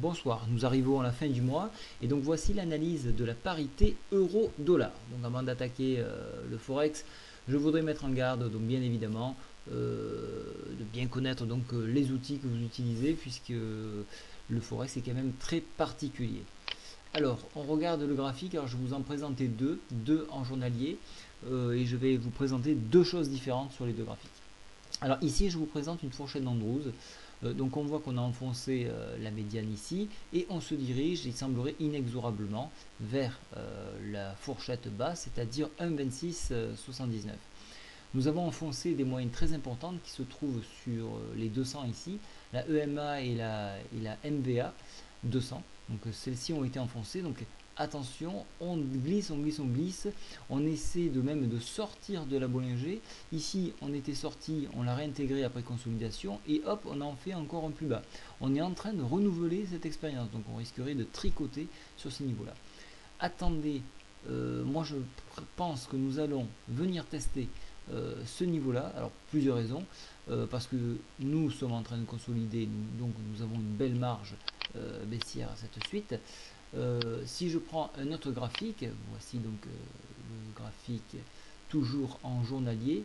Bonsoir, nous arrivons à la fin du mois et donc voici l'analyse de la parité euro-dollar. Donc avant d'attaquer le forex, je voudrais mettre en garde donc bien évidemment de bien connaître donc les outils que vous utilisez puisque le forex est quand même très particulier. Alors on regarde le graphique, alors je vais vous en présenter deux en journalier et je vais vous présenter deux choses différentes sur les deux graphiques. Alors ici je vous présente une fourchette d'Andrews. Donc on voit qu'on a enfoncé la médiane ici et on se dirige, il semblerait inexorablement, vers la fourchette basse, c'est-à-dire 1,2679. Nous avons enfoncé des moyennes très importantes qui se trouvent sur les 200 ici, la EMA et la MVA 200. Donc celles-ci ont été enfoncées. Donc attention, on glisse, on glisse, on glisse. On essaie de même de sortir de la Bollinger. Ici, on était sorti, on l'a réintégré après consolidation et hop, on en fait encore un plus bas. On est en train de renouveler cette expérience. Donc on risquerait de tricoter sur ces niveaux-là. Attendez, moi je pense que nous allons venir tester ce niveau-là. Alors plusieurs raisons. Parce que nous sommes en train de consolider, donc nous avons une belle marge baissière à cette suite. Si je prends un autre graphique, voici donc le graphique toujours en journalier,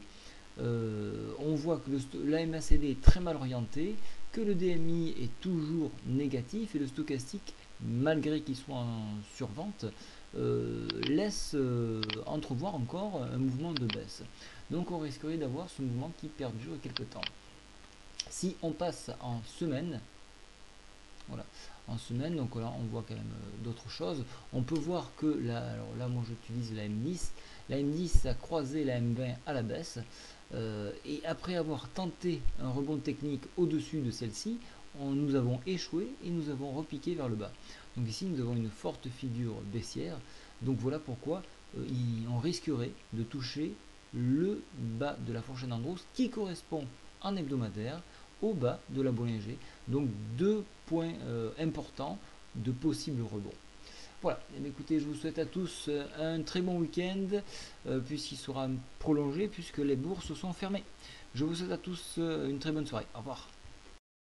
on voit que la MACD est très mal orienté, que le DMI est toujours négatif et le stochastique, malgré qu'il soit en survente, laisse entrevoir encore un mouvement de baisse. Donc on risquerait d'avoir ce mouvement qui perdure quelque temps. Si on passe en semaine, voilà, en semaine, donc là on voit quand même d'autres choses. On peut voir que là, alors là moi j'utilise la M10. La M10 a croisé la M20 à la baisse. Et après avoir tenté un rebond technique au-dessus de celle-ci, nous avons échoué et nous avons repiqué vers le bas. Donc ici nous avons une forte figure baissière. Donc voilà pourquoi on risquerait de toucher le bas de la fourchette d'Andrews qui correspond en hebdomadaire au bas de la Bollinger. Donc deux points importants de possibles rebonds. Voilà, écoutez, je vous souhaite à tous un très bon week-end, puisqu'il sera prolongé, puisque les bourses sont fermées. Je vous souhaite à tous une très bonne soirée. Au revoir.